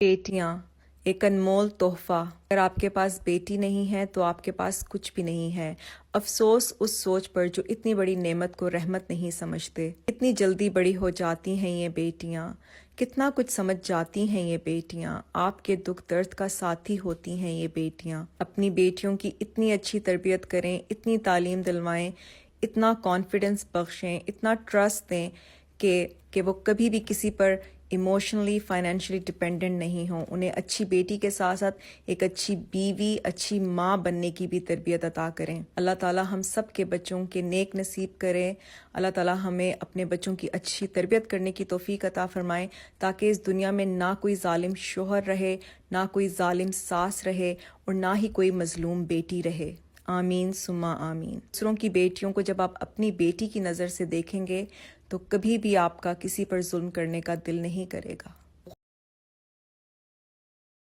बेटियां एक अनमोल तोहफा। अगर आपके पास बेटी नहीं है तो आपके पास कुछ भी नहीं है। अफसोस उस सोच पर जो इतनी बड़ी नेमत को रहमत नहीं समझते। इतनी जल्दी बड़ी हो जाती हैं ये बेटियां, कितना कुछ समझ जाती हैं ये बेटियां, आपके दुख दर्द का साथी होती हैं ये बेटियां। अपनी बेटियों की इतनी अच्छी तरबियत करें, इतनी तालीम दिलवाएं, इतना कॉन्फिडेंस बख्शें, इतना ट्रस्ट दें कि वो कभी भी किसी पर इमोशनली फाइनेंशियली डिपेंडेंट नहीं हों। उन्हें अच्छी बेटी के साथ साथ एक अच्छी बीवी, अच्छी माँ बनने की भी तरबियत अता करें। अल्लाह ताला हम सब के बच्चों के नेक नसीब करें। अल्लाह ताला हमें अपने बच्चों की अच्छी तरबियत करने की तौफीक अता फरमाएं, ताकि इस दुनिया में ना कोई जालिम शोहर रहे, ना कोई जालिम सास रहे, और ना ही कोई मजलूम बेटी रहे। आमीन सुम्मा आमीन। दूसरों की बेटियों को जब आप अपनी बेटी की नज़र से देखेंगे तो कभी भी आपका किसी पर जुल्म करने का दिल नहीं करेगा।